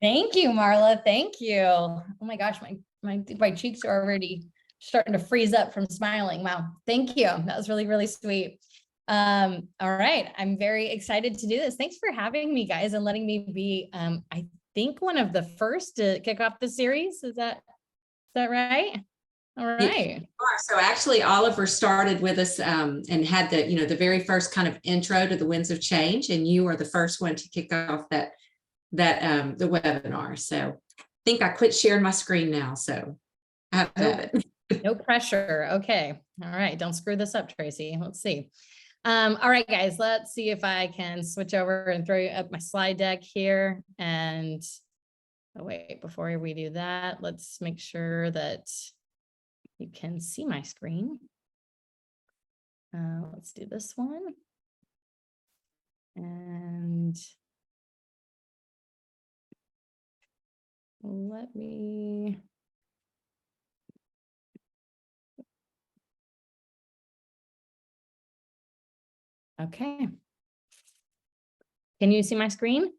Thank you, Marla. Thank you. Oh my gosh, my cheeks are already starting to freeze up from smiling. Wow. Thank you. That was really, really sweet. All right. I'm very excited to do this. Thanks for having me, guys, and letting me be, I think, one of the first to kick off the series. Is that right? All right. So actually Oliver started with us and had the very first kind of intro to the Winds of Change, and you are the first one to kick off the webinar. So I think I quit sharing my screen now, so I have to have it. No pressure. Okay. All right. Don't screw this up, Tracy. Let's see. All right, guys, let's see if I can switch over and throw up my slide deck here. And oh, wait, before we do that, let's make sure that you can see my screen. Let's do this one. And let me. Okay. Can you see my screen?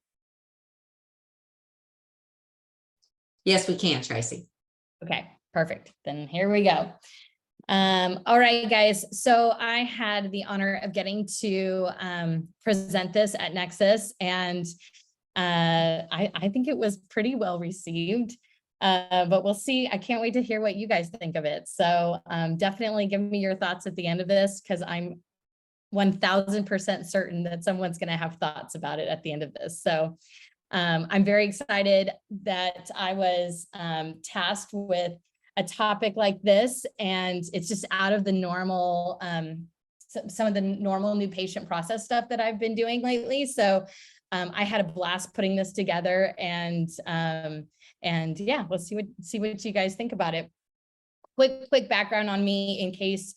Yes, we can, Tracy. Okay, perfect. Then here we go. All right, guys. So I had the honor of getting to present this at Nexus, and I think it was pretty well received. But we'll see. I can't wait to hear what you guys think of it. So definitely give me your thoughts at the end of this, because I'm 1000% certain that someone's going to have thoughts about it at the end of this. So I'm very excited that I was tasked with a topic like this, and it's just out of the normal, some of the normal new patient process stuff that I've been doing lately. So I had a blast putting this together, and yeah, let's see what you guys think about it. Quick background on me in case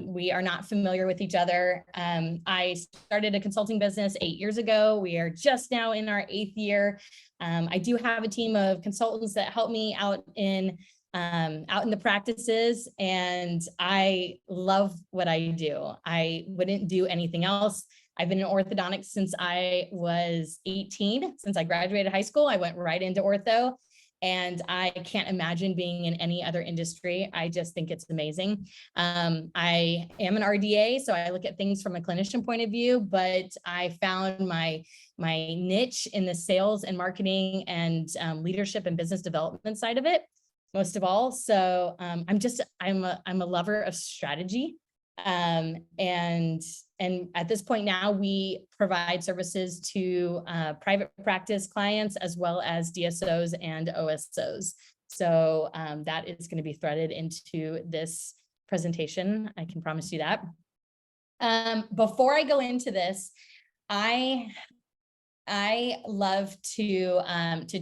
we are not familiar with each other. I started a consulting business 8 years ago. We are just now in our 8th year. I do have a team of consultants that help me out in the practices, and I love what I do. I wouldn't do anything else. I've been in orthodontics since I was 18. Since I graduated high school, I went right into ortho. And I can't imagine being in any other industry. I just think it's amazing. I am an RDA, so I look at things from a clinician point of view, but I found my niche in the sales and marketing and leadership and business development side of it, most of all. So I'm a lover of strategy. And at this point now, we provide services to private practice clients as well as DSOs and OSOs. So that is going to be threaded into this presentation. I can promise you that. Before I go into this, I love to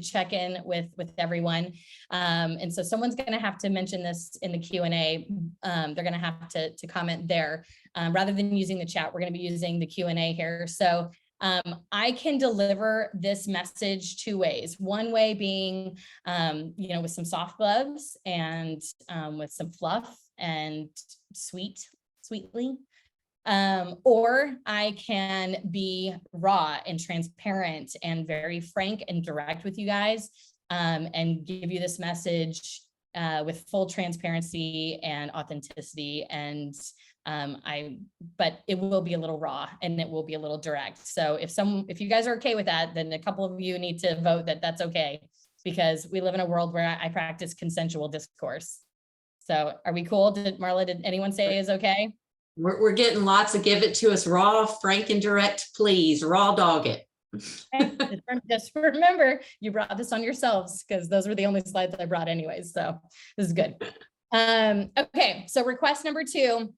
check in with everyone. And so someone's going to have to mention this in the Q&A. They're going to have to comment there. Rather than using the chat, we're going to be using the Q&A here. So I can deliver this message 2 ways. One way being, with some soft gloves and with some fluff and sweetly. Or I can be raw and transparent and very frank and direct with you guys, and give you this message with full transparency and authenticity. And but it will be a little raw and it will be a little direct. So if you guys are okay with that, then a couple of you need to vote that that's okay, because we live in a world where I practice consensual discourse. So are we cool? Marla, did anyone say is okay? We're getting lots of give it to us raw, frank, and direct, please. Raw dog it. Just remember, you brought this on yourselves, because those were the only slides that I brought anyways. So this is good. Okay, so request number 2.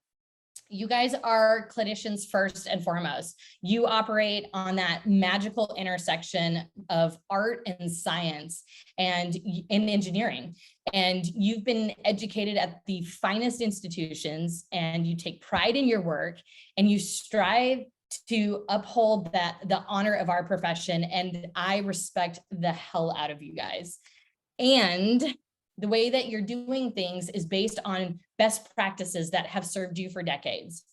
You guys are clinicians first and foremost. You operate on that magical intersection of art and science and in engineering. And you've been educated at the finest institutions, and you take pride in your work, and you strive to uphold the honor of our profession. And I respect the hell out of you guys. And the way that you're doing things is based on best practices that have served you for decades.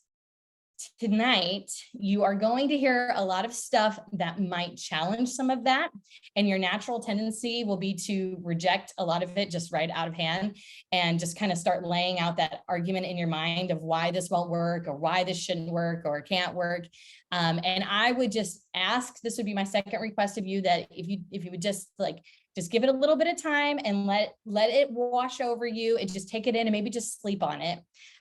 tonight, you are going to hear a lot of stuff that might challenge some of that. And your natural tendency will be to reject a lot of it just right out of hand and just kind of start laying out that argument in your mind of why this won't work or why this shouldn't work or can't work. And I would just ask, this would be my second request of you, that if you would just give it a little bit of time and let it wash over you and just take it in and maybe just sleep on it.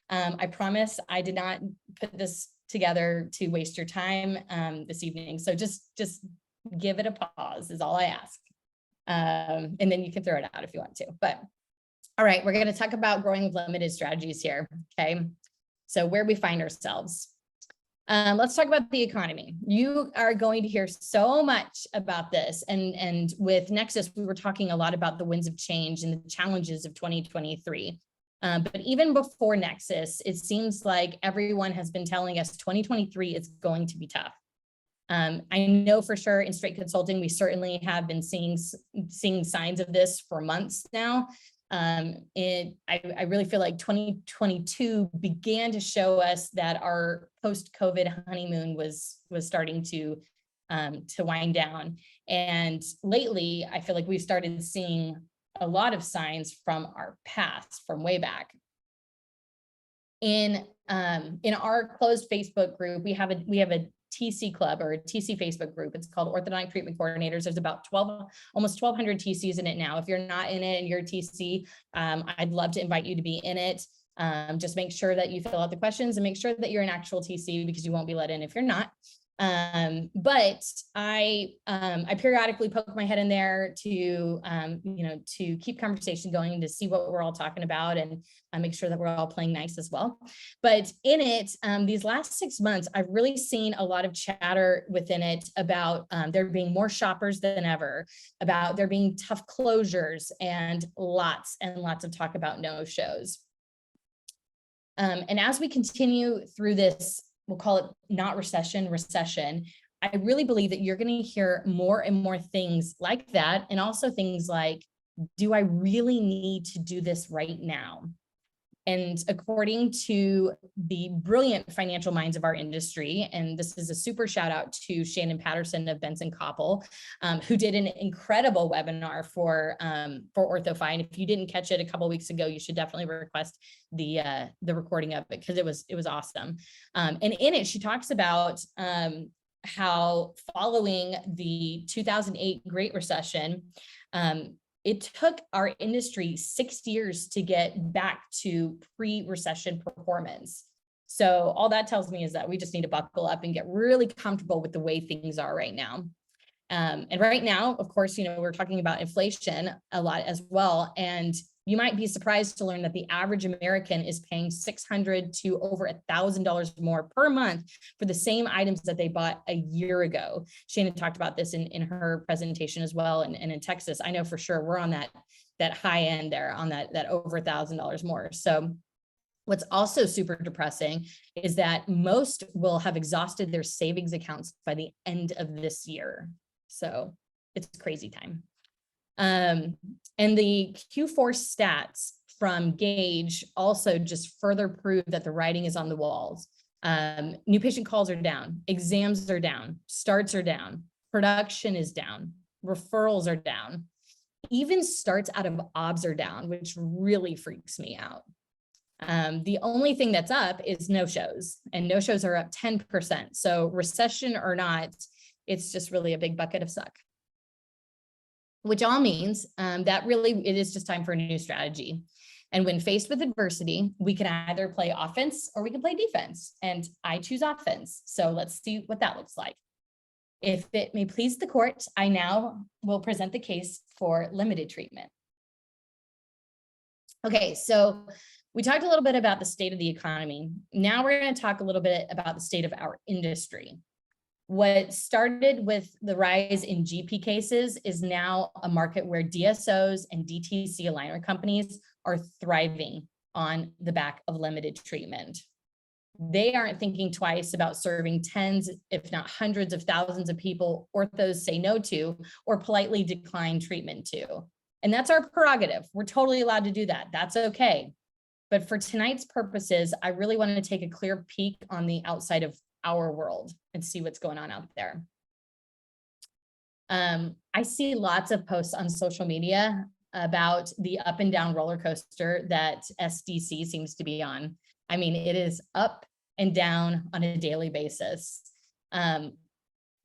I promise I did not put this together to waste your time this evening. So just give it a pause is all I ask. And then you can throw it out if you want to. But all right, we're going to talk about growing with limited strategies here. Okay. So where we find ourselves. Let's talk about the economy. You are going to hear so much about this. And with Nexus, we were talking a lot about the winds of change and the challenges of 2023. But even before Nexus, it seems like everyone has been telling us 2023 is going to be tough. I know for sure in straight consulting, we certainly have been seeing signs of this for months now. I really feel like 2022 began to show us that our post-COVID honeymoon was starting to wind down. And lately, I feel like we've started seeing a lot of signs from our past, from way back. In our closed Facebook group, we have a TC club or a TC Facebook group. It's called Orthodontic Treatment Coordinators. There's about almost 1,200 TCs in it now. If you're not in it and you're a TC, I'd love to invite you to be in it. Just make sure that you fill out the questions and make sure that you're an actual TC, because you won't be let in if you're not. But I periodically poke my head in there to, to keep conversation going, to see what we're all talking about, and make sure that we're all playing nice as well. But in it, these last 6 months, I've really seen a lot of chatter within it about there being more shoppers than ever, about there being tough closures, and lots of talk about no-shows. And as we continue through this, we'll call it not recession, I really believe that you're going to hear more and more things like that. And also things like, do I really need to do this right now? And according to the brilliant financial minds of our industry, and this is a super shout out to Shannon Patterson of Benson Koppel, who did an incredible webinar for OrthoFi. And if you didn't catch it a couple of weeks ago, you should definitely request the recording of it, because it was awesome. And in it, she talks about how following the 2008 Great Recession, it took our industry 6 years to get back to pre-recession performance. So all that tells me is that we just need to buckle up and get really comfortable with the way things are right now. And right now, of course, we're talking about inflation a lot as well. And you might be surprised to learn that the average American is paying $600 to over $1,000 more per month for the same items that they bought a year ago. Shannon talked about this in her presentation as well. And in Texas, I know for sure we're on that high end there, on that over $1,000 more. So what's also super depressing is that most will have exhausted their savings accounts by the end of this year. So it's crazy time. And the Q4 stats from Gauge also just further prove that the writing is on the walls. New patient calls are down, exams are down, starts are down, production is down, referrals are down, even starts out of OBS are down, which really freaks me out. The only thing that's up is no-shows, and no-shows are up 10%. So recession or not, it's just really a big bucket of suck. Which all means that really it is just time for a new strategy. And when faced with adversity, we can either play offense or we can play defense. And I choose offense. So let's see what that looks like. If it may please the court, I now will present the case for limited treatment. Okay, so we talked a little bit about the state of the economy. Now we're going to talk a little bit about the state of our industry. What started with the rise in GP cases is now a market where DSOs and DTC aligner companies are thriving on the back of limited treatment. They aren't thinking twice about serving tens, if not hundreds of thousands of people orthos say no to or politely decline treatment to. And that's our prerogative. We're totally allowed to do that. That's okay. But for tonight's purposes, I really wanted to take a clear peek on the outside of our world and see what's going on out there. I see lots of posts on social media about the up and down roller coaster that SDC seems to be on. I mean, it is up and down on a daily basis. And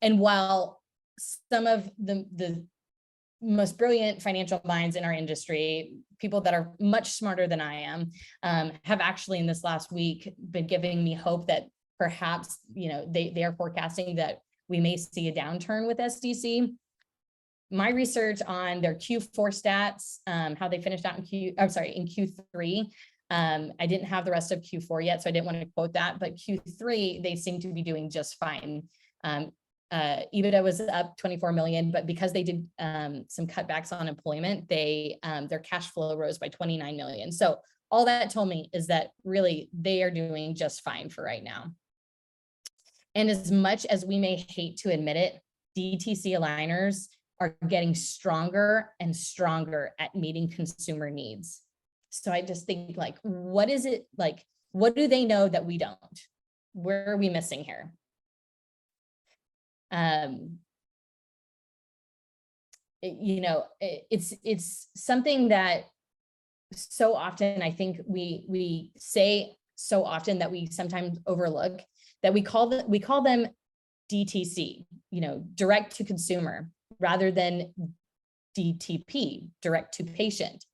while some of the most brilliant financial minds in our industry, people that are much smarter than I am, have actually in this last week been giving me hope that perhaps, they are forecasting that we may see a downturn with SDC. My research on their Q4 stats, how they finished out in Q3. I didn't have the rest of Q4 yet, so I didn't want to quote that, but Q3, they seem to be doing just fine. EBITDA was up 24 million, but because they did some cutbacks on employment, their cash flow rose by 29 million. So all that told me is that really they are doing just fine for right now. And as much as we may hate to admit it, DTC aligners are getting stronger and stronger at meeting consumer needs. So I just think, like, what is it like? What do they know that we don't? Where are we missing here? It's something that so often I think we say so often that we sometimes overlook, that we call them DTC, direct to consumer, rather than DTP, direct to patient.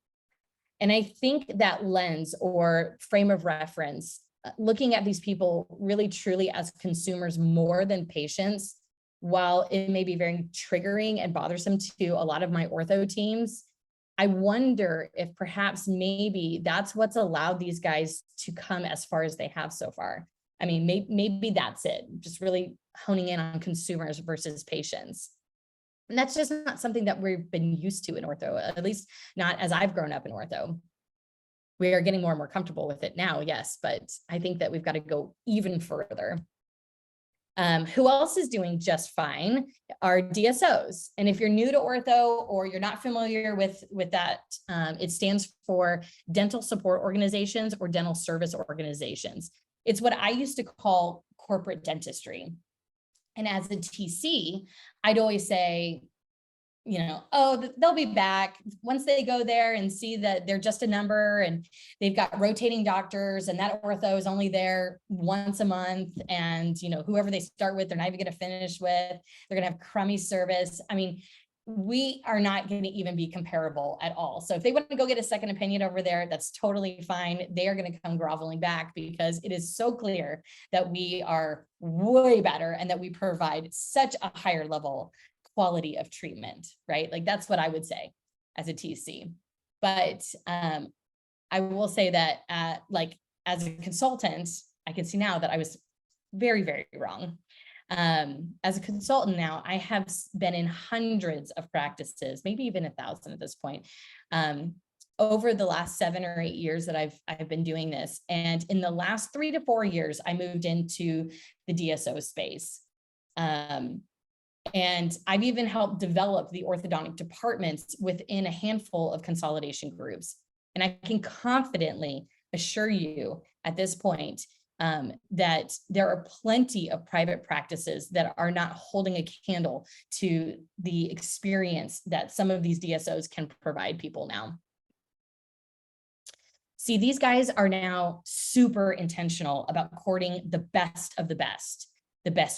And I think that lens or frame of reference, looking at these people really truly as consumers more than patients, while it may be very triggering and bothersome to a lot of my ortho teams, I wonder if perhaps maybe that's what's allowed these guys to come as far as they have so far. I mean, maybe that's it, just really honing in on consumers versus patients. And that's just not something that we've been used to in ortho, at least not as I've grown up in ortho. We are getting more and more comfortable with it now, yes, but I think that we've got to go even further. Who else is doing just fine are DSOs. And if you're new to ortho or you're not familiar with that, it stands for dental support organizations or dental service organizations. It's what I used to call corporate dentistry. And as a TC, I'd always say, oh, they'll be back once they go there and see that they're just a number and they've got rotating doctors and that ortho is only there once a month. And, whoever they start with, they're not even going to finish with, they're going to have crummy service. I mean, we are not going to even be comparable at all. So if they want to go get a second opinion over there, that's totally fine. They are going to come groveling back because it is so clear that we are way better and that we provide such a higher level quality of treatment, right? Like that's what I would say as a TC. But I will say that as a consultant, I can see now that I was very, very wrong. As a consultant now, I have been in hundreds of practices, maybe even 1,000 at this point, over the last 7 or 8 years that I've been doing this. And in the last 3 to 4 years, I moved into the DSO space. And I've even helped develop the orthodontic departments within a handful of consolidation groups. And I can confidently assure you at this point that there are plenty of private practices that are not holding a candle to the experience that some of these DSOs can provide people now. See, these guys are now super intentional about courting the best of the best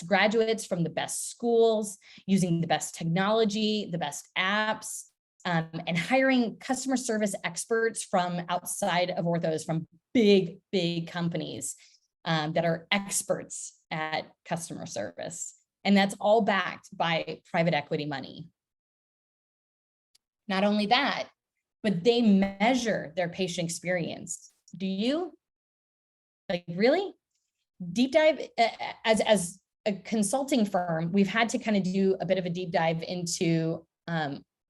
graduates from the best schools, using the best technology, the best apps, and hiring customer service experts from outside of orthos, from big, big companies that are experts at customer service. And that's all backed by private equity money. Not only that, but they measure their patient experience. Do you? Like, really? Deep dive, as a consulting firm, we've had to kind of do a bit of a deep dive into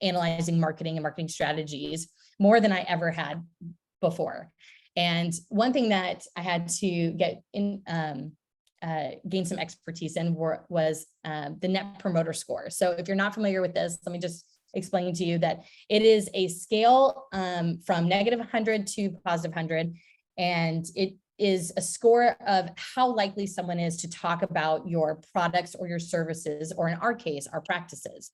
analyzing marketing and marketing strategies more than I ever had before. And one thing that I had to get in, gain some expertise in was the Net Promoter Score. So if you're not familiar with this, let me just explain to you that it is a scale from -100 to +100. And it is a score of how likely someone is to talk about your products or your services, or in our case, our practices.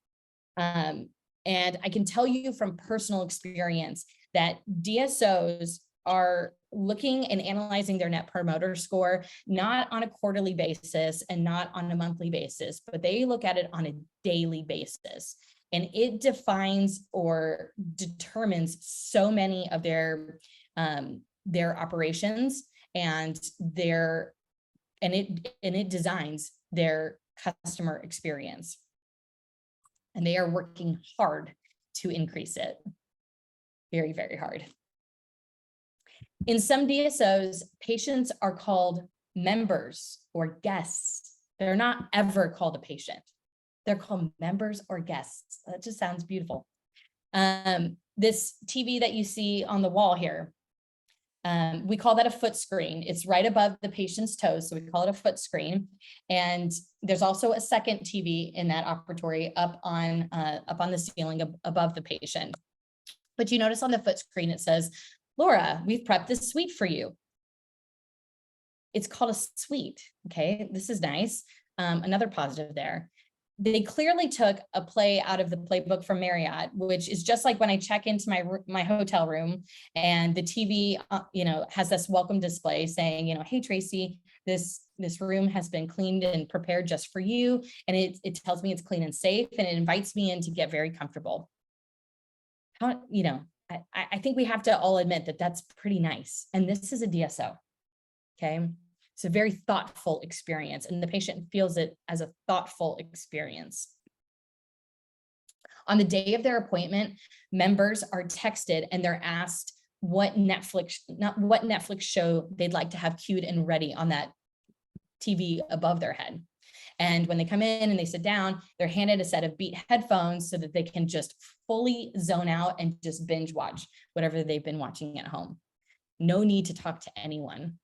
And I can tell you from personal experience that DSOs are looking and analyzing their net promoter score, not on a quarterly basis and not on a monthly basis, but they look at it on a daily basis. And it defines or determines so many of their operations, and it designs their customer experience. And they are working hard to increase it. Very, very hard. In some DSOs, patients are called members or guests. They're not ever called a patient. They're called members or guests. That just sounds beautiful. This TV that you see on the wall here, we call that a foot screen. It's right above the patient's toes, so we call it a foot screen. And there's also a second TV in that operatory up on the ceiling above the patient. But you notice on the foot screen it says, "Laura, we've prepped this suite for you." It's called a suite. Okay, this is nice. Another positive there. They clearly took a play out of the playbook from Marriott, which is just like when I check into my hotel room and the TV, has this welcome display saying, "Hey, Tracy, this room has been cleaned and prepared just for you." And it tells me it's clean and safe, and it invites me in to get very comfortable. I think we have to all admit that that's pretty nice. And this is a DSO. Okay. It's a very thoughtful experience, and the patient feels it as a thoughtful experience. On the day of their appointment, members are texted and they're asked what Netflix show they'd like to have queued and ready on that TV above their head. And when they come in and they sit down, they're handed a set of Beat headphones so that they can just fully zone out and just binge watch whatever they've been watching at home. No need to talk to anyone.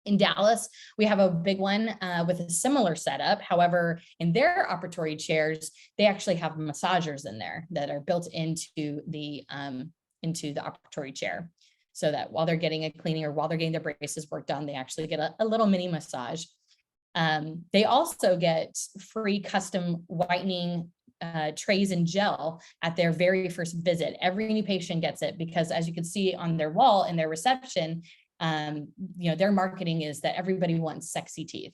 In Dallas, we have a big one with a similar setup. However, in their operatory chairs, they actually have massagers in there that are built into the operatory chair, so that while they're getting a cleaning or while they're getting their braces work done, they actually get a little mini massage. They also get free custom whitening trays and gel at their very first visit. Every new patient gets it because, as you can see on their wall in their reception, their marketing is that everybody wants sexy teeth.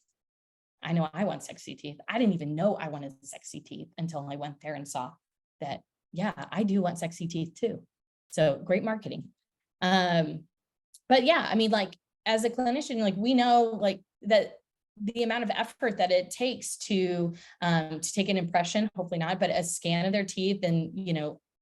I know I want sexy teeth. I didn't even know I wanted sexy teeth until I went there and saw that, yeah, I do want sexy teeth too. So great marketing. But yeah, I mean, like, as a clinician, we know that the amount of effort that it takes to take an impression, hopefully not, but a scan of their teeth and,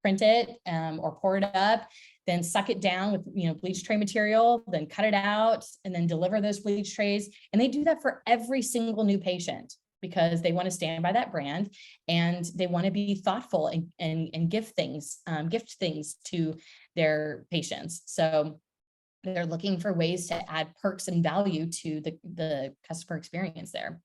print it or pour it up, then suck it down with, bleach tray material, then cut it out and then deliver those bleach trays. And they do that for every single new patient because they want to stand by that brand and they want to be thoughtful and gift things to their patients. So they're looking for ways to add perks and value to the customer experience there.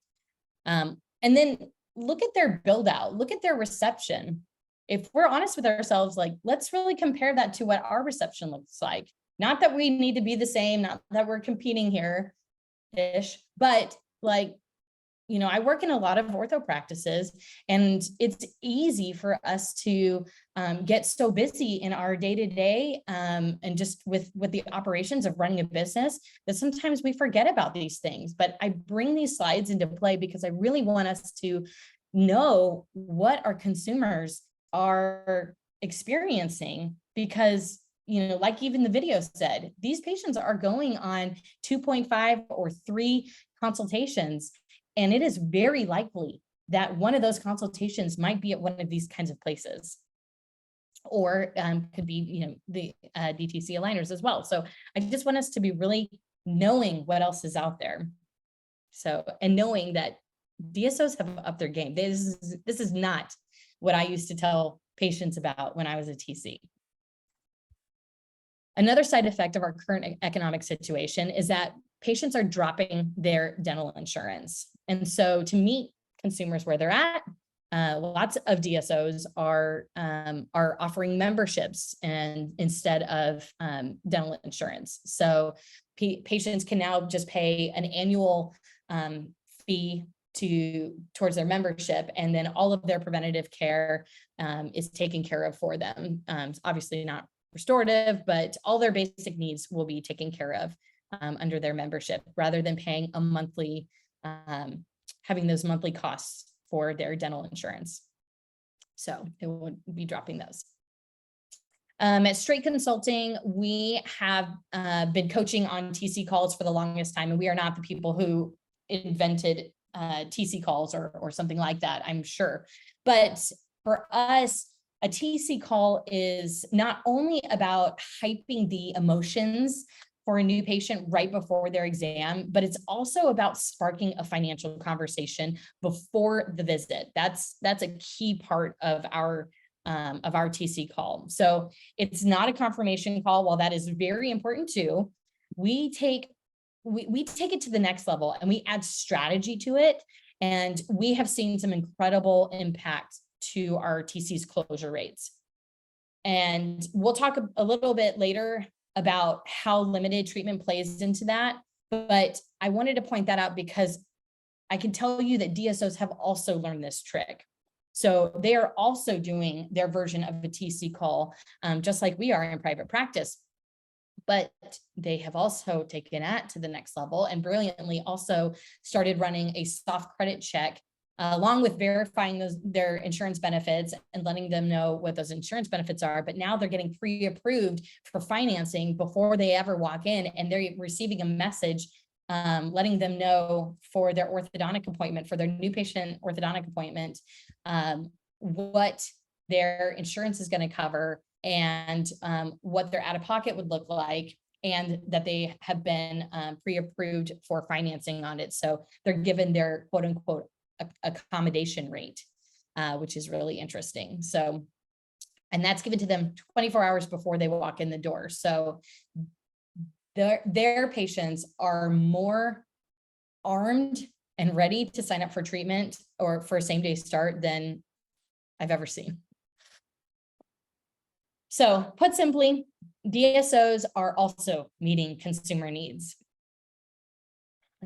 And then look at their build out, look at their reception. If we're honest with ourselves, let's really compare that to what our reception looks like. Not that we need to be the same, not that we're competing here-ish, but I work in a lot of ortho practices, and it's easy for us to get so busy in our day-to-day and just with the operations of running a business that sometimes we forget about these things. But I bring these slides into play because I really want us to know what our consumers are experiencing, because like even the video said, these patients are going on 2.5 or 3 consultations, and it is very likely that one of those consultations might be at one of these kinds of places, or could be the DTC aligners as well. So I just want us to be really knowing what else is out there. So, and knowing that DSOs have upped their game. This is not what I used to tell patients about when I was a TC. Another side effect of our current economic situation is that patients are dropping their dental insurance. And so to meet consumers where they're at, lots of DSOs are offering memberships and instead of dental insurance. So patients can now just pay an annual fee towards their membership, and then all of their preventative care is taken care of for them. Obviously not restorative, but all their basic needs will be taken care of under their membership, rather than paying a monthly, having those monthly costs for their dental insurance. So it would be dropping those. At Straight Consulting, we have been coaching on TC calls for the longest time, and we are not the people who invented TC calls or something like that, I'm sure. But for us, a TC call is not only about hyping the emotions for a new patient right before their exam, but it's also about sparking a financial conversation before the visit. That's a key part of our TC call. So it's not a confirmation call. While that is very important too, we take it to the next level and we add strategy to it. And we have seen some incredible impact to our TC's closure rates. And we'll talk a little bit later about how limited treatment plays into that. But I wanted to point that out because I can tell you that DSOs have also learned this trick. So they are also doing their version of a TC call, just like we are in private practice. But they have also taken that to the next level and brilliantly also started running a soft credit check along with verifying their insurance benefits and letting them know what those insurance benefits are. But now they're getting pre-approved for financing before they ever walk in, and they're receiving a message letting them know for their orthodontic appointment, for their new patient orthodontic appointment, what their insurance is going to cover and what their out-of-pocket would look like, and that they have been pre-approved for financing on it. So they're given their quote unquote accommodation rate, which is really interesting. So, and that's given to them 24 hours before they walk in the door. So their patients are more armed and ready to sign up for treatment or for a same-day start than I've ever seen. So put simply, DSOs are also meeting consumer needs.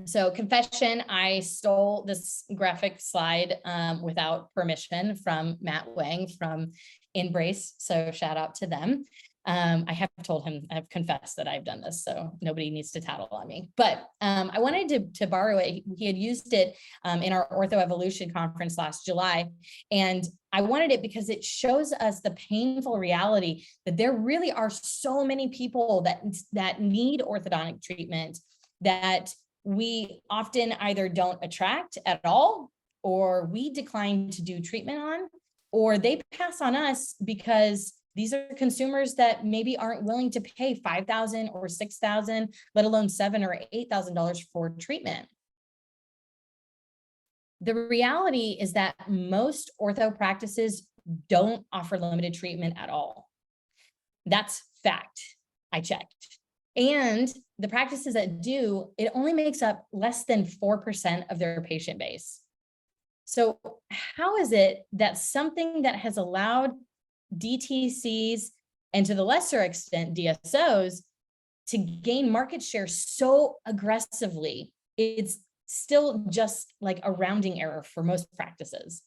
So confession, I stole this graphic slide without permission from Matt Wang from Embrace. So shout out to them. I have told him, I've confessed that I've done this, so nobody needs to tattle on me. But I wanted to borrow it. He had used it in our Ortho Evolution conference last July. And I wanted it because it shows us the painful reality that there really are so many people that need orthodontic treatment that we often either don't attract at all, or we decline to do treatment on, or they pass on us because these are consumers that maybe aren't willing to pay $5,000 or $6,000, let alone $7,000 or $8,000 for treatment. The reality is that most ortho practices don't offer limited treatment at all. That's fact. I checked. And the practices that do, it only makes up less than 4% of their patient base. So how is it that something that has allowed DTCs and to the lesser extent DSOs to gain market share so aggressively, it's still just like a rounding error for most practices?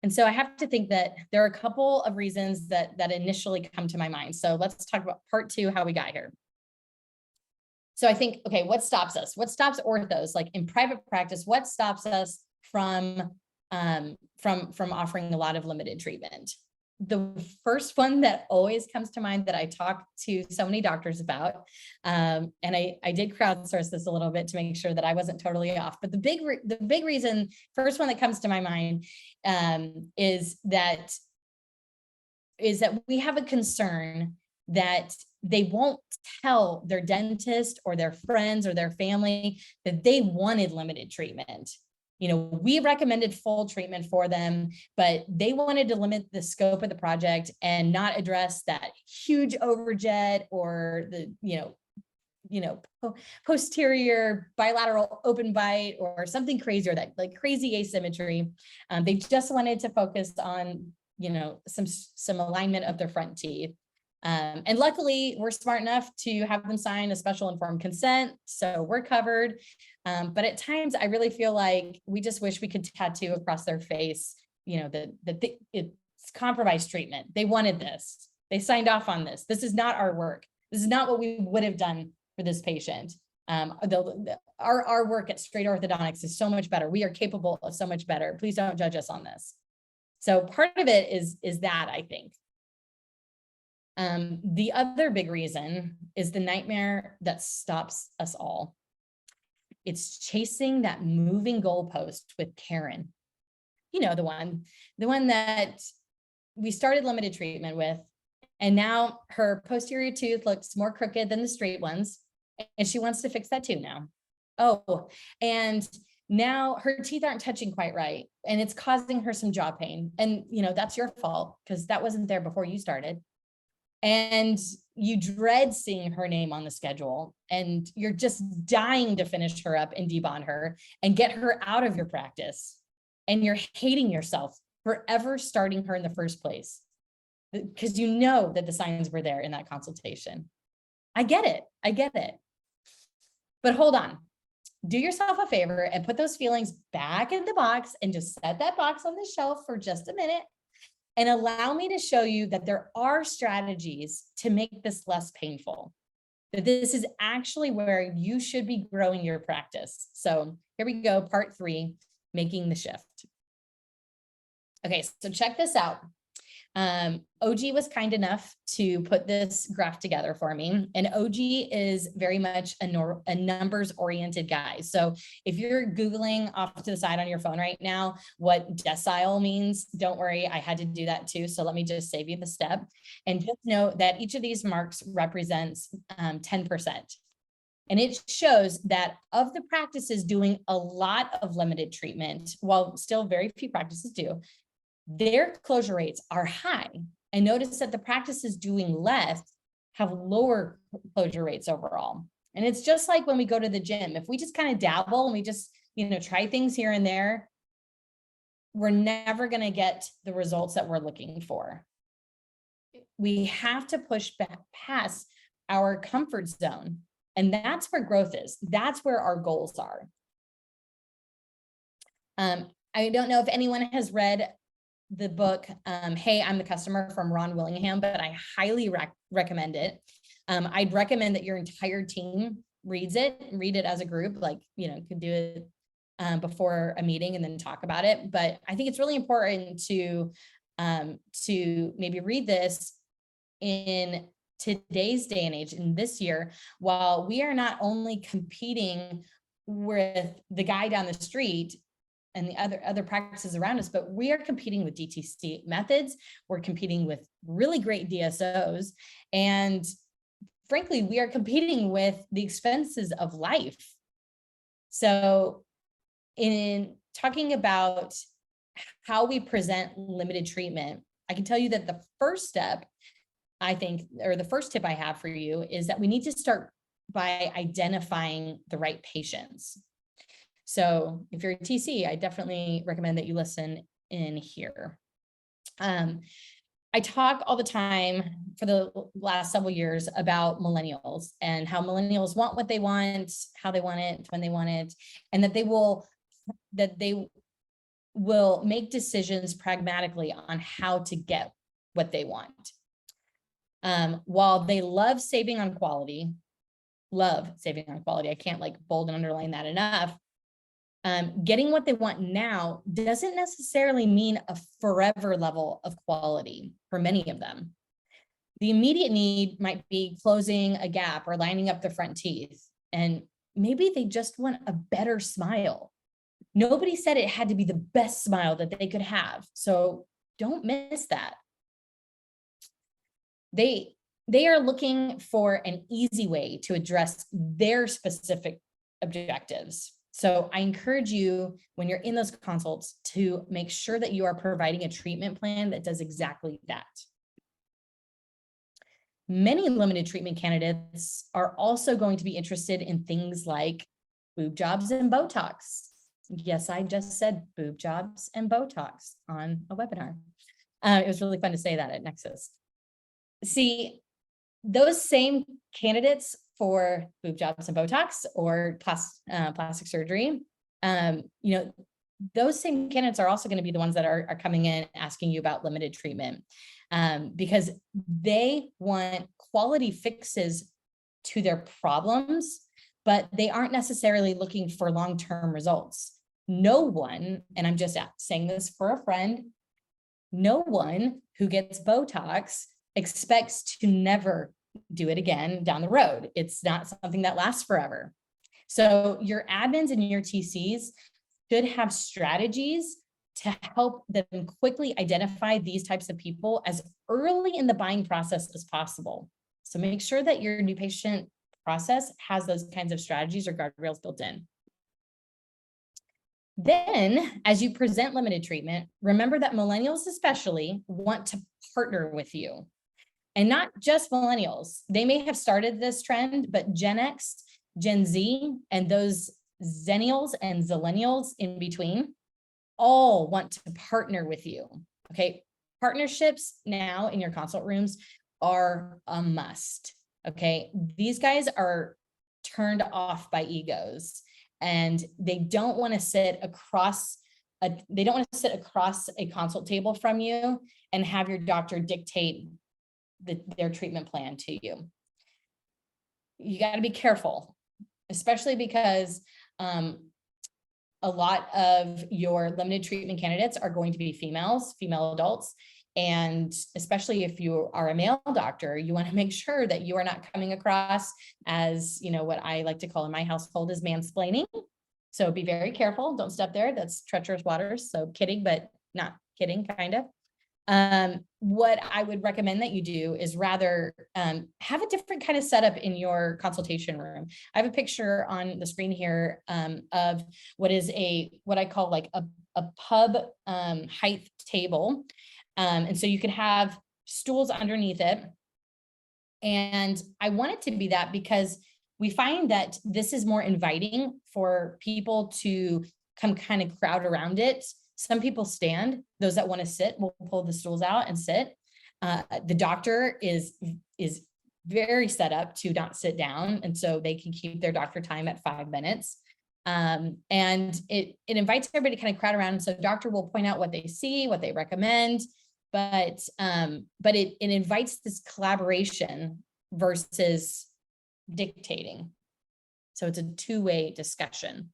And so I have to think that there are a couple of reasons that initially come to my mind. So let's talk about part two, how we got here. So I think, okay, what stops us? What stops orthos, like in private practice, what stops us from offering a lot of limited treatment? The first one that always comes to mind that I talk to so many doctors about, and I did crowdsource this a little bit to make sure that I wasn't totally off, but the big reason, first one that comes to my mind is that we have a concern that they won't tell their dentist or their friends or their family that they wanted limited treatment. You know, we recommended full treatment for them, but they wanted to limit the scope of the project and not address that huge overjet or posterior bilateral open bite or something crazy, or that like crazy asymmetry. They just wanted to focus on, some alignment of their front teeth. And luckily we're smart enough to have them sign a special informed consent. So we're covered. But at times I really feel like we just wish we could tattoo across their face, it's compromised treatment. They wanted this. They signed off on this. This is not our work. This is not what we would have done for this patient. Our work at Straight Orthodontics is so much better. We are capable of so much better. Please don't judge us on this. So part of it is that, I think. The other big reason is the nightmare that stops us all. It's chasing that moving goalpost with Karen. The one that we started limited treatment with, and now her posterior tooth looks more crooked than the straight ones, and she wants to fix that too now. Oh, and now her teeth aren't touching quite right, and it's causing her some jaw pain. And that's your fault, because that wasn't there before you started. And you dread seeing her name on the schedule, and you're just dying to finish her up and debond her and get her out of your practice. And you're hating yourself for ever starting her in the first place, because you know that the signs were there in that consultation. I get it. But hold on, do yourself a favor and put those feelings back in the box and just set that box on the shelf for just a minute. And allow me to show you that there are strategies to make this less painful, that this is actually where you should be growing your practice. So here we go, part 3, making the shift. Okay, so check this out. OG was kind enough to put this graph together for me, and OG is very much a numbers oriented guy. So if you're Googling off to the side on your phone right now what decile means, don't worry, I had to do that too. So let me just save you the step, and just know that each of these marks represents 10%. And it shows that of the practices doing a lot of limited treatment, while still very few practices do, their closure rates are high. And notice that the practices doing less have lower closure rates overall. And it's just like when we go to the gym, if we just kind of dabble and we just, try things here and there, we're never going to get the results that we're looking for. We have to push back past our comfort zone. And that's where growth is. That's where our goals are. I don't know if anyone has read the book, Hey, I'm the Customer, from Ron Willingham, but I highly recommend it. I'd recommend that your entire team read it as a group, could do it before a meeting and then talk about it. But I think it's really important to maybe read this in today's day and age, in this year, while we are not only competing with the guy down the street and the other practices around us, but we are competing with DTC methods. We're competing with really great DSOs. And frankly, we are competing with the expenses of life. So in talking about how we present limited treatment, I can tell you that the first step, I think, or the first tip I have for you, is that we need to start by identifying the right patients. So if you're a TC, I definitely recommend that you listen in here. I talk all the time for the last several years about millennials and how millennials want what they want, how they want it, when they want it, and that they will make decisions pragmatically on how to get what they want. While they love saving on quality, I can't bold and underline that enough. Getting what they want now doesn't necessarily mean a forever level of quality for many of them. The immediate need might be closing a gap or lining up the front teeth, and maybe they just want a better smile. Nobody said it had to be the best smile that they could have, so don't miss that. They are looking for an easy way to address their specific objectives. So I encourage you, when you're in those consults, to make sure that you are providing a treatment plan that does exactly that. many limited treatment candidates are also going to be interested in things like boob jobs and Botox. Yes, I just said boob jobs and Botox on a webinar. It was really fun to say that at Nexus. See, those same candidates for boob jobs and Botox or plastic surgery, those same candidates are also going to be the ones that are coming in asking you about limited treatment, because they want quality fixes to their problems, but they aren't necessarily looking for long-term results. No one, and I'm just saying this for a friend, no one who gets Botox expects to never do it again down the road. It's not something that lasts forever. So your admins and your TCs should have strategies to help them quickly identify these types of people as early in the buying process as possible. So make sure that your new patient process has those kinds of strategies or guardrails built in. Then, as you present limited treatment, remember that millennials especially want to partner with you. And not just millennials. They may have started this trend, but Gen X, Gen Z, and those Zennials and Zillennials in between all want to partner with you, okay? Partnerships now in your consult rooms are a must, okay? These guys are turned off by egos, and they don't want to sit across a consult table from you and have your doctor dictate their treatment plan to you. You got to be careful, especially because a lot of your limited treatment candidates are going to be female adults. And especially if you are a male doctor, you want to make sure that you are not coming across as, what I like to call in my household is mansplaining. So be very careful. Don't step there. That's treacherous waters. So kidding, but not kidding, kind of. What I would recommend that you do is rather have a different kind of setup in your consultation room. I have a picture on the screen here of what I call like a pub height table. And so you can have stools underneath it. And I want it to be that because we find that this is more inviting for people to come kind of crowd around it. Some people stand. Those that want to sit will pull the stools out and sit. The doctor is very set up to not sit down, and so they can keep their doctor time at 5 minutes. And it invites everybody to kind of crowd around. And so the doctor will point out what they see, what they recommend, but it invites this collaboration versus dictating. So it's a two-way discussion.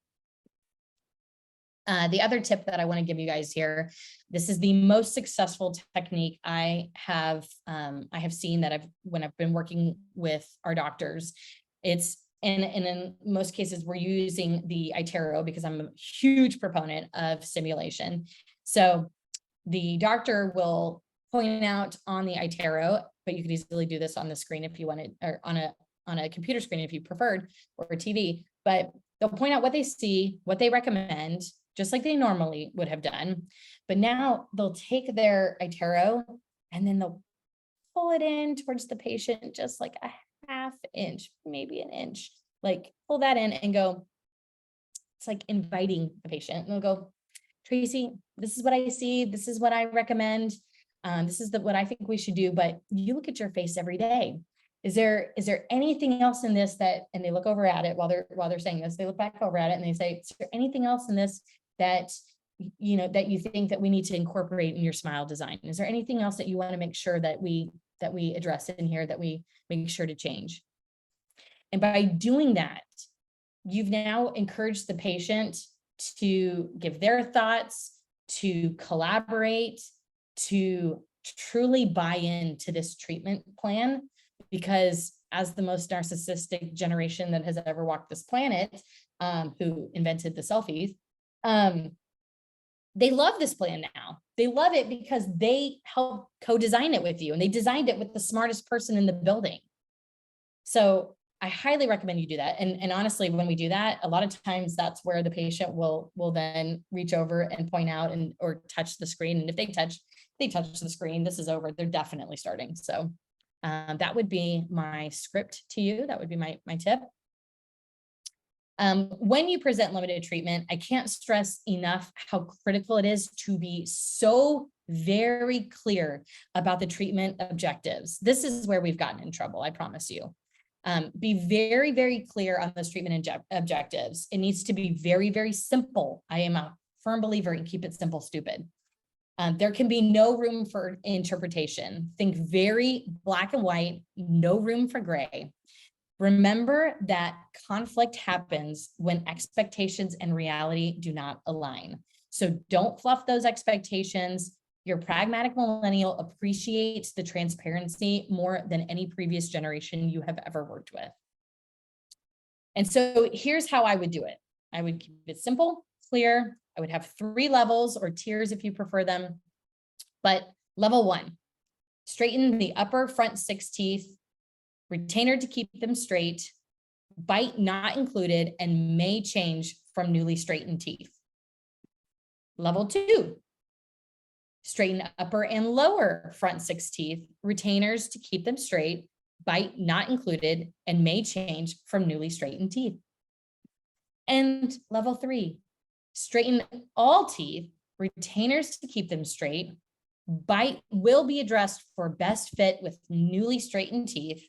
The other tip that I want to give you guys here, this is the most successful technique I have seen when I've been working with our doctors. It's and in most cases we're using the iTero because I'm a huge proponent of simulation. So the doctor will point out on the iTero, but you could easily do this on the screen if you wanted, or on a computer screen if you preferred, or a TV. But they'll point out what they see, what they recommend, just like they normally would have done. But now they'll take their iTero and then they'll pull it in towards the patient, just like a half inch, maybe an inch, like pull that in and go, it's like inviting the patient. And they'll go, Tracy, this is what I see. This is what I recommend. This is what I think we should do. But you look at your face every day. Is there anything else in this that, and they look over at it while they're saying this, they look back over at it and they say, is there anything else in this that that you think that we need to incorporate in your smile design? Is there anything else that you want to make sure that we address in here, that we make sure to change? And by doing that, you've now encouraged the patient to give their thoughts, to collaborate, to truly buy into this treatment plan. Because as the most narcissistic generation that has ever walked this planet, who invented the selfies, they love this plan now. They love it because they helped co-design it with you, and they designed it with the smartest person in the building. So I highly recommend you do that. And honestly, when we do that, a lot of times that's where the patient will then reach over and point out or touch the screen. And if they touch the screen, this is over. They're definitely starting. So That would be my script to you. That would be my tip. When you present limited treatment, I can't stress enough how critical it is to be so very clear about the treatment objectives. This is where we've gotten in trouble, I promise you. Be very, very clear on those treatment objectives. It needs to be very, very simple. I am a firm believer in keep it simple, stupid. There can be no room for interpretation. Think very black and white, no room for gray. Remember that conflict happens when expectations and reality do not align. So don't fluff those expectations. Your pragmatic millennial appreciates the transparency more than any previous generation you have ever worked with. And so here's how I would do it. I would keep it simple, clear. I would have 3 levels or tiers if you prefer them. But level 1, straighten the upper front 6 teeth, retainer to keep them straight, bite not included, and may change from newly straightened teeth. Level 2, straighten upper and lower front 6 teeth, retainers to keep them straight, bite not included, and may change from newly straightened teeth. And level 3, straighten all teeth, retainers to keep them straight, bite will be addressed for best fit with newly straightened teeth.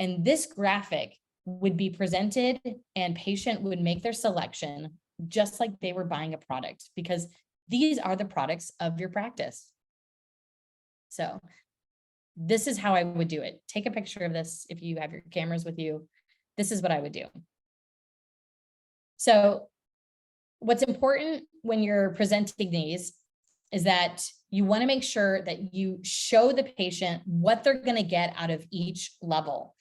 And this graphic would be presented and patient would make their selection just like they were buying a product, because these are the products of your practice. So this is how I would do it. Take a picture of this if you have your cameras with you. This is what I would do. So what's important when you're presenting these is that you want to make sure that you show the patient what they're going to get out of each level.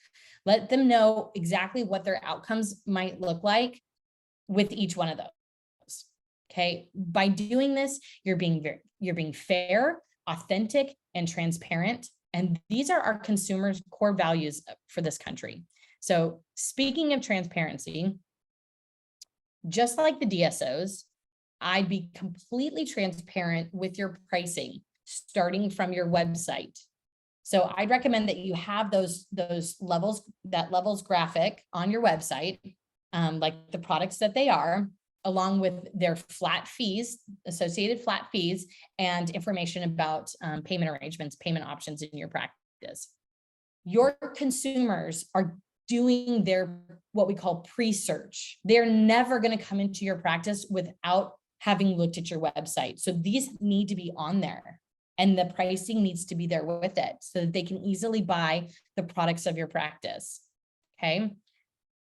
Let them know exactly what their outcomes might look like with each one of those. Okay. By doing this, you're being fair, authentic, and transparent. And these are our consumers' core values for this country. So speaking of transparency, just like the DSOs, I'd be completely transparent with your pricing starting from your website. So I'd recommend that you have those levels, that levels graphic on your website, like the products that they are, along with their flat fees, associated flat fees, and information about payment arrangements, payment options in your practice. Your consumers are doing their, what we call pre-search. They're never going to come into your practice without having looked at your website. So these need to be on there. And the pricing needs to be there with it so that they can easily buy the products of your practice. Okay.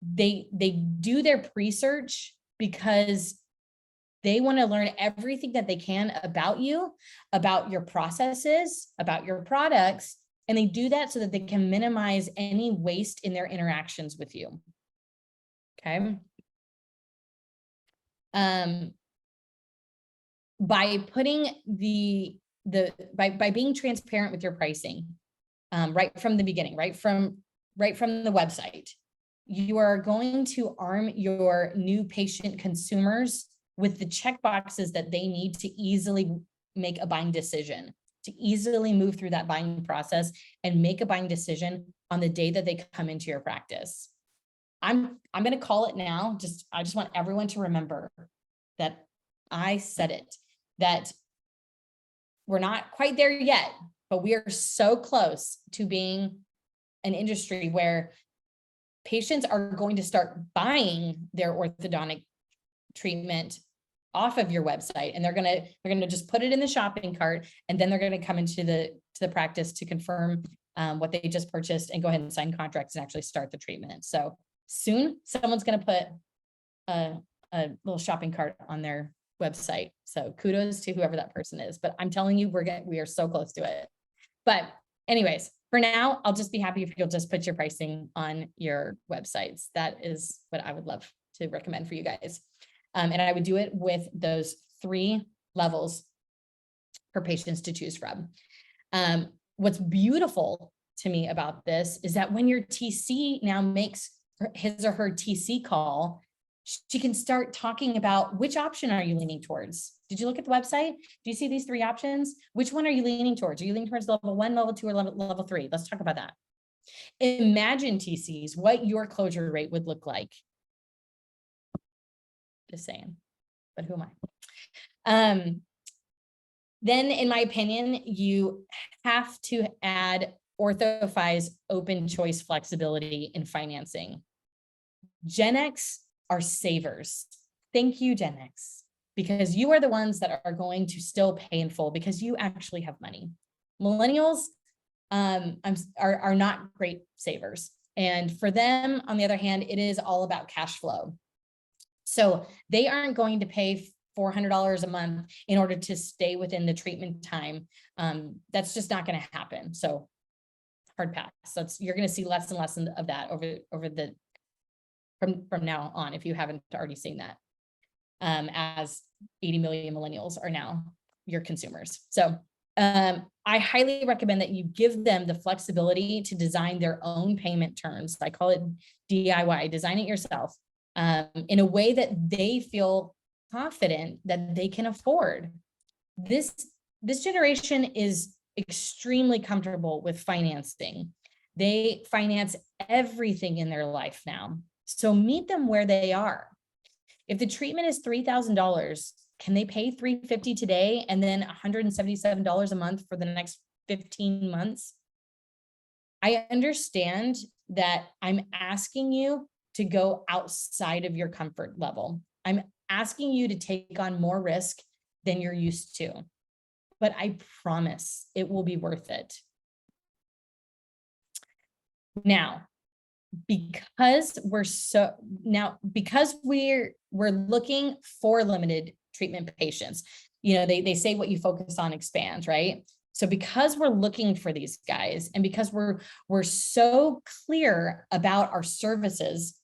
They do their pre-search because they want to learn everything that they can about you, about your processes, about your products. And they do that so that they can minimize any waste in their interactions with you. Okay. By putting by being transparent with your pricing, right from the beginning, right from the website, you are going to arm your new patient consumers with the check boxes that they need to easily make a buying decision, to easily move through that buying process and make a buying decision on the day that they come into your practice. I'm going to call it now. I just want everyone to remember that I said it, that we're not quite there yet, but we are so close to being an industry where patients are going to start buying their orthodontic treatment off of your website, and they're going to just put it in the shopping cart, and then they're going to come into the practice to confirm what they just purchased and go ahead and sign contracts and actually start the treatment. So soon someone's going to put a little shopping cart on their website. So kudos to whoever that person is, but I'm telling you, we are so close to it. But anyways, for now, I'll just be happy if you'll just put your pricing on your websites. That is what I would love to recommend for you guys. And I would do it with those 3 levels for patients to choose from. What's beautiful to me about this is that when your TC now makes his or her TC call, She can start talking about which option are you leaning towards? Did you look at the website? Do you see these 3 options? Which one are you leaning towards? Are you leaning towards level 1, level 2, or level 3? Let's talk about that. Imagine, TCs, what your closure rate would look like. Just saying, but who am I? Then, in my opinion, you have to add OrthoFi's open choice flexibility in financing. Gen X are savers. Thank you, Gen X, because you are the ones that are going to still pay in full because you actually have money. Millennials are not great savers. And for them, on the other hand, it is all about cash flow. So they aren't going to pay $400 a month in order to stay within the treatment time. That's just not going to happen. So hard pass. So you're going to see less and less of that from now on, if you haven't already seen that, as 80 million millennials are now your consumers. So I highly recommend that you give them the flexibility to design their own payment terms. I call it DIY, design it yourself, in a way that they feel confident that they can afford. This generation is extremely comfortable with financing. They finance everything in their life now. So meet them where they are. If the treatment is $3,000, can they pay $350 today and then $177 a month for the next 15 months? I understand that I'm asking you to go outside of your comfort level. I'm asking you to take on more risk than you're used to, but I promise it will be worth it. Now, because we're looking for limited treatment patients, you know, they say what you focus on expands, right? So because we're looking for these guys, and because we're so clear about our services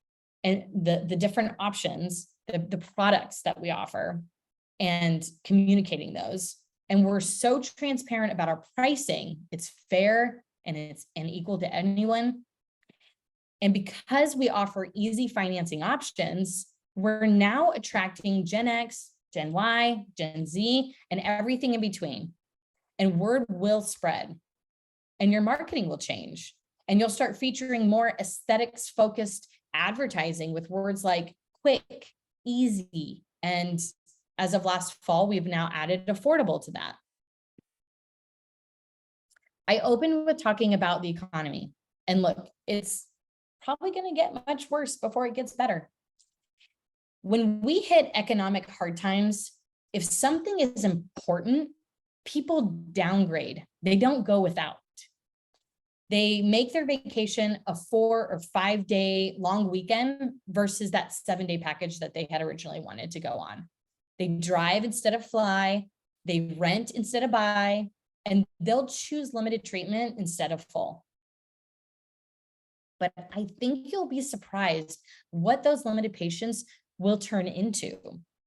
and the different options, the products that we offer, and communicating those, and we're so transparent about our pricing, it's fair and equal to anyone. And because we offer easy financing options, we're now attracting Gen X, Gen Y, Gen Z, and everything in between. And word will spread, and your marketing will change, and you'll start featuring more aesthetics-focused advertising with words like quick, easy, and as of last fall, we've now added affordable to that. I opened with talking about the economy, and look, it's probably going to get much worse before it gets better. When we hit economic hard times, if something is important, people downgrade. They don't go without. They make their vacation a 4 or 5 day long weekend versus that 7-day package that they had originally wanted to go on. They drive instead of fly, they rent instead of buy, and they'll choose limited treatment instead of full. But I think you'll be surprised what those limited patients will turn into,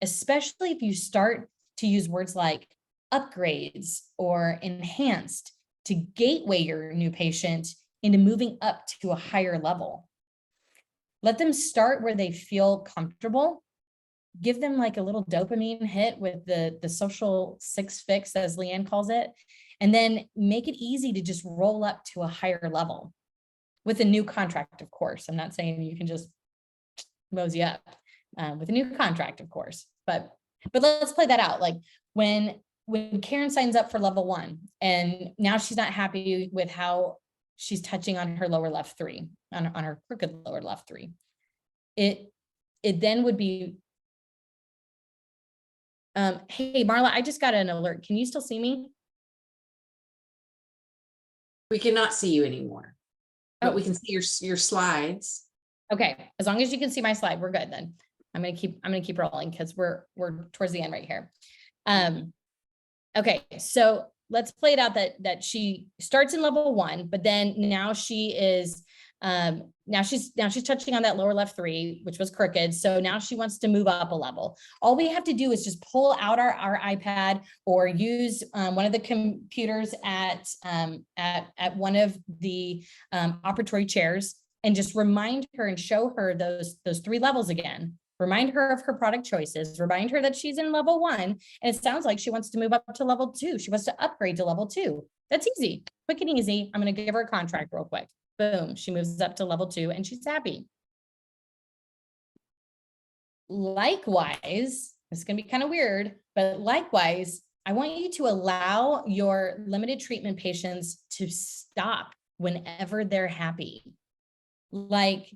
especially if you start to use words like upgrades or enhanced to gateway your new patient into moving up to a higher level. Let them start where they feel comfortable. Give them like a little dopamine hit with the social 6 fix, as Leanne calls it, and then make it easy to just roll up to a higher level with a new contract, of course. I'm not saying you can just mosey up with a new contract, of course, but let's play that out. Like when Karen signs up for level 1 and now she's not happy with how she's touching on her lower left 3, on her crooked lower left 3, it then would be, hey, Marla, I just got an alert. Can you still see me? We cannot see you anymore, but we can see your slides. Okay, as long as you can see my slide, we're good then. I'm gonna keep rolling because we're towards the end right here. Okay, so let's play it out that she starts in level 1, but then now she is now she's touching on that lower left 3, which was crooked. So now she wants to move up a level. All we have to do is just pull out our iPad or use one of the computers at one of the operatory chairs and just remind her and show her those 3 levels again. remind her of her product choices, remind her that she's in level 1. And it sounds like she wants to move up to level 2. She wants to upgrade to level 2. That's easy, quick and easy. I'm going to give her a contract real quick. Boom. She moves up to level 2 and she's happy. Likewise, it's going to be kind of weird, but likewise, I want you to allow your limited treatment patients to stop whenever they're happy. Like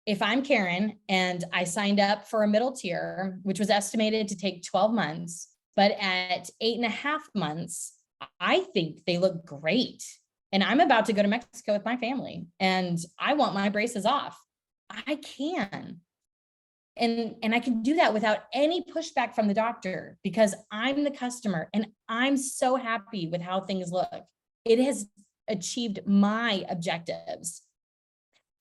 if I'm Karen and I signed up for a middle tier, which was estimated to take 12 months, but at 8.5 months, I think they look great. And I'm about to go to Mexico with my family and I want my braces off. I can. And I can do that without any pushback from the doctor because I'm the customer and I'm so happy with how things look. It has achieved my objectives.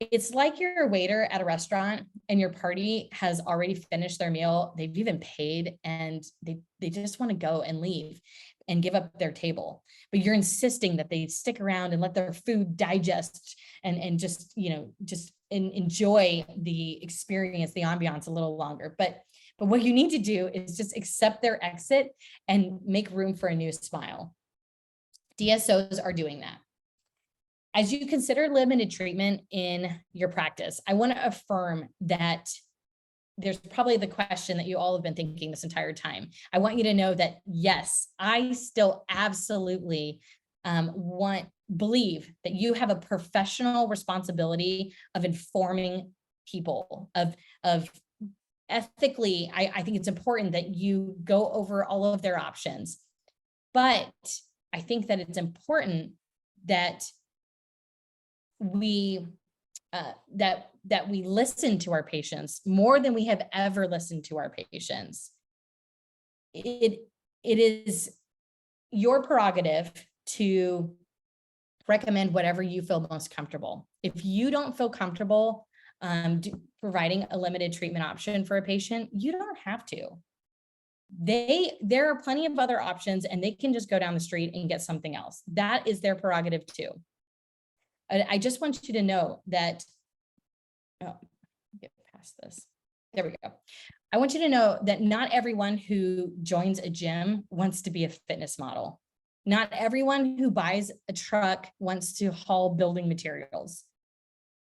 It's like you're a waiter at a restaurant and your party has already finished their meal. They've even paid and they just want to go and leave and give up their table. But you're insisting that they stick around and let their food digest and just, just enjoy the experience, the ambiance a little longer. But what you need to do is just accept their exit and make room for a new smile. DSOs are doing that. As you consider limited treatment in your practice, I want to affirm that there's probably the question that you all have been thinking this entire time. I want you to know that, yes, I still absolutely believe that you have a professional responsibility of informing people, of ethically, I think it's important that you go over all of their options. But I think that it's important that we listen to our patients more than we have ever listened to our patients. It is your prerogative to recommend whatever you feel most comfortable. If you don't feel comfortable providing a limited treatment option for a patient, you don't have to. There are plenty of other options and they can just go down the street and get something else. That is their prerogative too. I just want you to know that, get past this. There we go. I want you to know that not everyone who joins a gym wants to be a fitness model. Not everyone who buys a truck wants to haul building materials.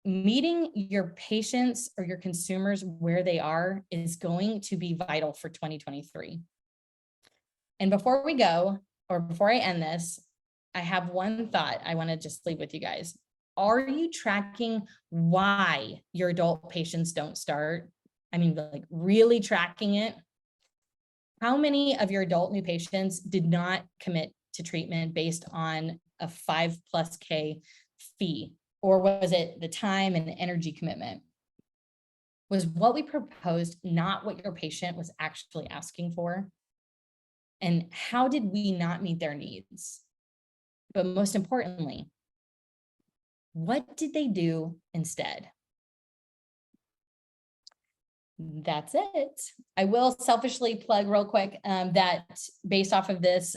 Meeting your patients or your consumers where they are is going to be vital for 2023. And before we go, or before I end this, I have one thought I want to just leave with you guys. Are you tracking why your adult patients don't start? I mean, like really tracking it? How many of your adult new patients did not commit to treatment based on a 5+K fee? Or was it the time and energy commitment? Was what we proposed not what your patient was actually asking for? And how did we not meet their needs? But most importantly, what did they do instead? That's it. I will selfishly plug real quick that based off of this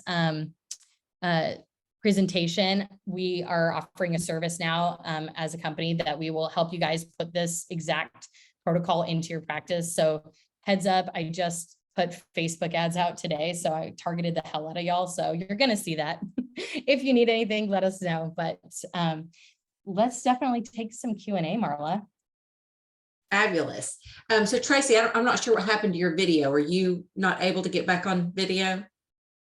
presentation, we are offering a service now as a company that we will help you guys put this exact protocol into your practice. So heads up, I just put Facebook ads out today. So I targeted the hell out of y'all. So you're going to see that. If you need anything, let us know. But let's definitely take some Q&A, Marla. Fabulous. So Tracy, I'm not sure what happened to your video. Are you not able to get back on video?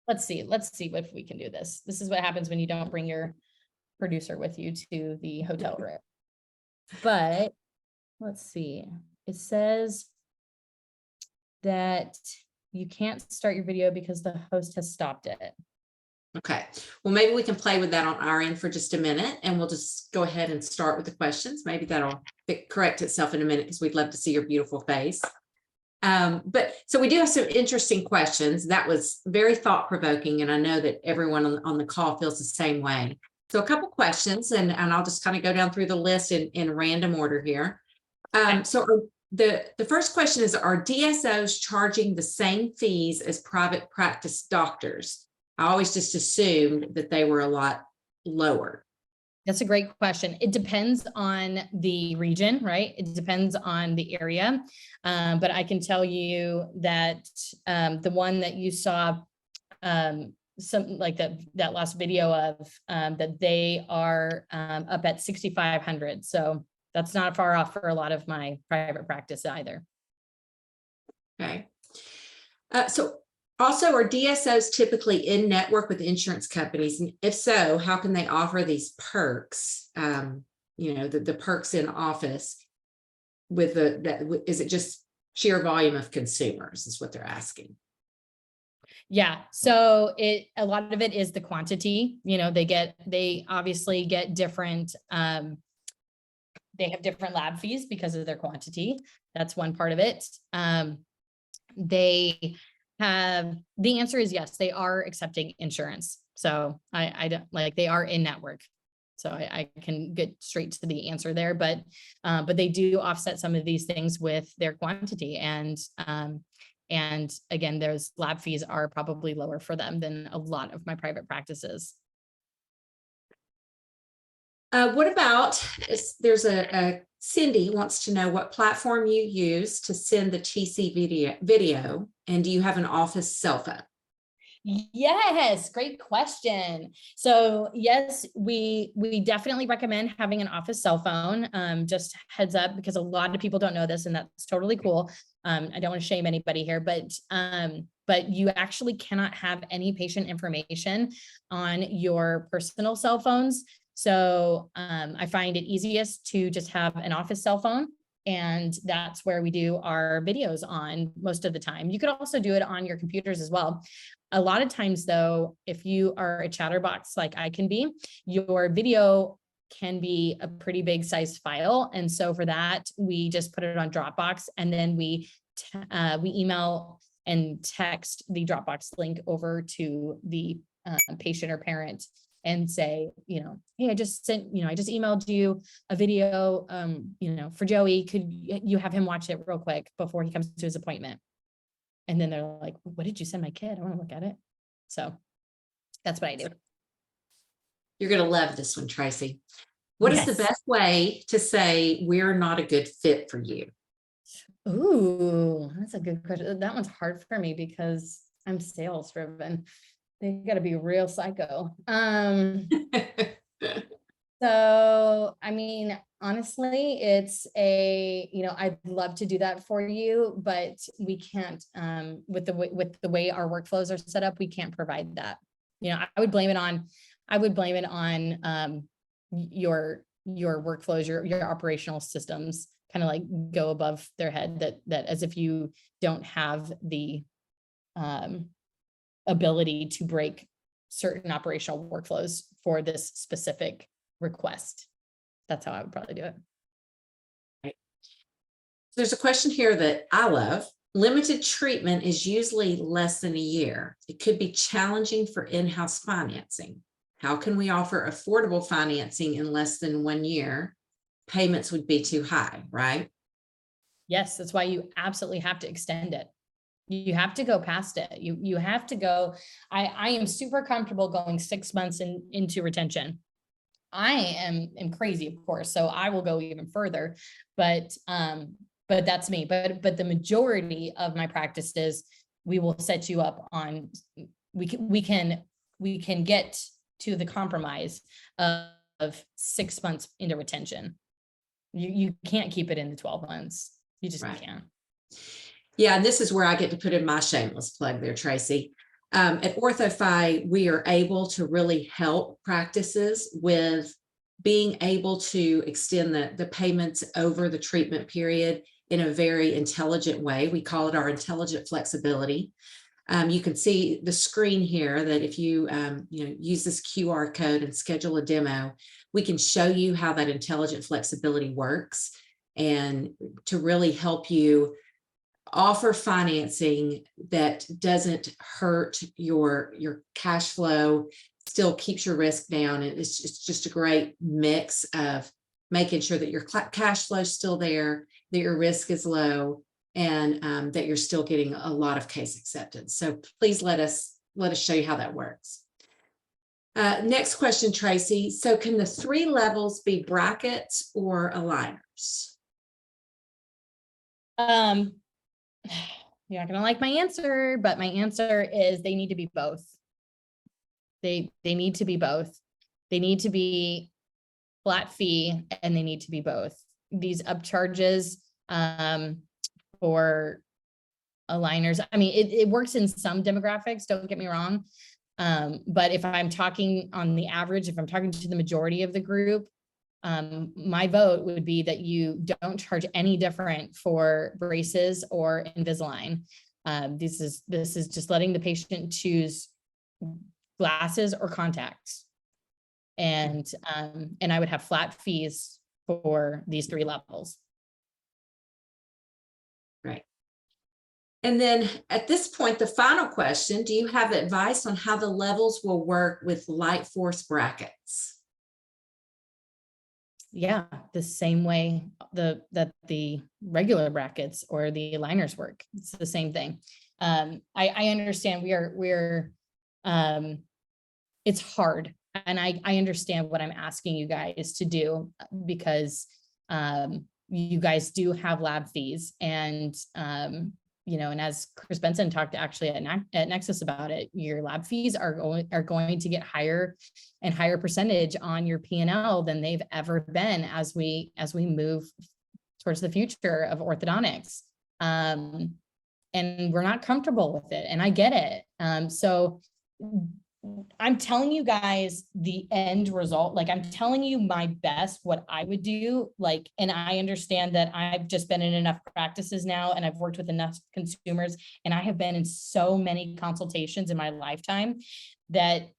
Let's see if we can do this. This is what happens when you don't bring your producer with you to the hotel room. But let's see. It says that you can't start your video because the host has stopped it. Okay. Well, maybe we can play with that on our end for just a minute and we'll just go ahead and start with the questions. Maybe that'll correct itself in a minute because we'd love to see your beautiful face. But so we do have some interesting questions. That was very thought-provoking, and I know that everyone on the call feels the same way. So a couple questions, and I'll just kind of go down through the list in random order here. So the first question is, are DSOs charging the same fees as private practice doctors? I always just assumed that they were a lot lower. That's a great question. It depends on the region, right? It depends on the area. But I can tell you that the one that you saw, some like that last video of, that they are up at 6,500. So that's not far off for a lot of my private practice either. Okay. So also, are DSOs typically in network with insurance companies? And if so, how can they offer these perks? The perks in office with is it just sheer volume of consumers is what they're asking? Yeah. So a lot of it is the quantity, they obviously get different, they have different lab fees because of their quantity. That's one part of it. The answer is yes, they are accepting insurance. So I don't like, they are in network. So I can get straight to the answer there, but they do offset some of these things with their quantity. And again, those lab fees are probably lower for them than a lot of my private practices. What about, there's a Cindy wants to know what platform you use to send the TC video, and do you have an office cell phone? Yes, great question. So yes, we definitely recommend having an office cell phone. Just heads up, because a lot of people don't know this, and that's totally cool. I don't want to shame anybody here, but you actually cannot have any patient information on your personal cell phones. So I find it easiest to just have an office cell phone. And that's where we do our videos on most of the time. You could also do it on your computers as well. A lot of times though, if you are a chatterbox like I can be, your video can be a pretty big size file. And so for that, we just put it on Dropbox, and then we email and text the Dropbox link over to the patient or parent and say, hey, I just emailed you a video, for Joey. Could you have him watch it real quick before he comes to his appointment? And then they're like, what did you send my kid? I want to look at it. So that's what I do. You're going to love this one, Tracy. What is the best way to say we're not a good fit for you? Ooh, that's a good question. That one's hard for me because I'm sales driven. They got to be real psycho. So, I mean, honestly, it's I'd love to do that for you, but we can't, with the way our workflows are set up, we can't provide that. I would blame it on your workflows, your operational systems kind of like go above their head, that as if you don't have the, ability to break certain operational workflows for this specific request. That's how I would probably do it. Right. There's a question here that I love. Limited treatment is usually less than a year. It could be challenging for in-house financing. How can we offer affordable financing in less than 1 year? Payments would be too high, right? Yes, that's why you absolutely have to extend it. You have to go past it. You have to go. I am super comfortable going 6 months into retention. I am crazy, of course, so I will go even further. But that's me. But the majority of my practices, we will set you up on. We can get to the compromise of 6 months into retention. You can't keep it in the 12 months. You just can't. Yeah, and this is where I get to put in my shameless plug there, Tracy. At OrthoFi, we are able to really help practices with being able to extend the payments over the treatment period in a very intelligent way. We call it our intelligent flexibility. You can see the screen here that if you use this QR code and schedule a demo, we can show you how that intelligent flexibility works, and to really help you offer financing that doesn't hurt your cash flow, still keeps your risk down. And it's just a great mix of making sure that your cash flow is still there, that your risk is low, and that you're still getting a lot of case acceptance. So please let us show you how that works. Next question, Tracy. So can the 3 levels be brackets or aligners? You're not gonna like my answer, but my answer is they need to be both. They need to be both. They need to be flat fee and they need to be both. These upcharges for aligners, I mean, it works in some demographics, don't get me wrong. But if I'm talking on the average, if I'm talking to the majority of the group, my vote would be that you don't charge any different for braces or Invisalign. This is just letting the patient choose glasses or contacts. And I would have flat fees for these 3 levels. Right. And then at this point, the final question, do you have advice on how the levels will work with light force brackets? Yeah, the same way that the regular brackets or the aligners work. It's the same thing. I understand it's hard. And I understand what I'm asking you guys to do because you guys do have lab fees and you know, and as Chris Benson talked actually at Nexus about it, your lab fees are going to get higher and higher percentage on your P&L than they've ever been as we move towards the future of orthodontics. And we're not comfortable with it, and I get it. So I'm telling you guys the end result. Like, I'm telling you my best, what I would do. Like, and I understand that I've just been in enough practices now and I've worked with enough consumers and I have been in so many consultations in my lifetime that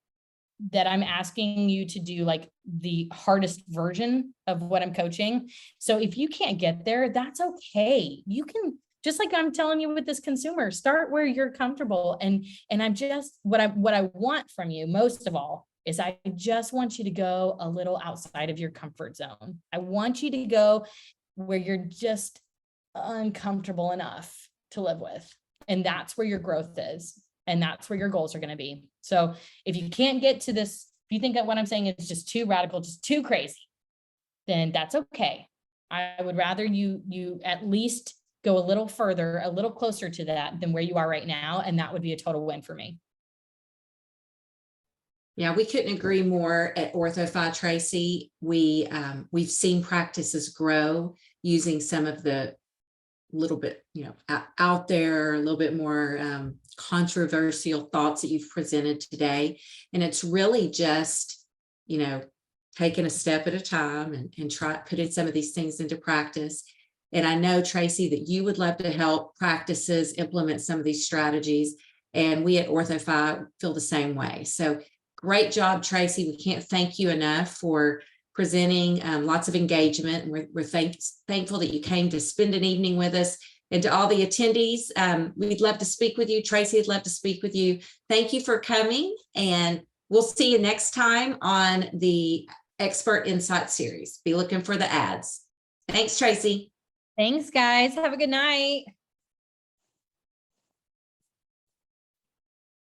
I'm asking you to do like the hardest version of what I'm coaching. So if you can't get there, that's okay. You can, just like I'm telling you with this consumer, start where you're comfortable. And I'm just, what I want from you most of all is I just want you to go a little outside of your comfort zone. I want you to go where you're just uncomfortable enough to live with. And that's where your growth is. And that's where your goals are going to be. So if you can't get to this, if you think that what I'm saying is just too radical, just too crazy, then that's okay. I would rather you at least go a little further, a little closer to that than where you are right now. And that would be a total win for me. Yeah, we couldn't agree more at OrthoFi, Tracy. We've seen practices grow using some of the little bit, you know, out there, a little bit more controversial thoughts that you've presented today. And it's really just, you know, taking a step at a time and try putting some of these things into practice. And I know, Tracy, that you would love to help practices implement some of these strategies. And we at OrthoFi feel the same way. So great job, Tracy. We can't thank you enough for presenting, lots of engagement. And we're thankful that you came to spend an evening with us. And to all the attendees, we'd love to speak with you. Tracy would love to speak with you. Thank you for coming. And we'll see you next time on the Expert Insight series. Be looking for the ads. Thanks, Tracy. Thanks, guys. Have a good night.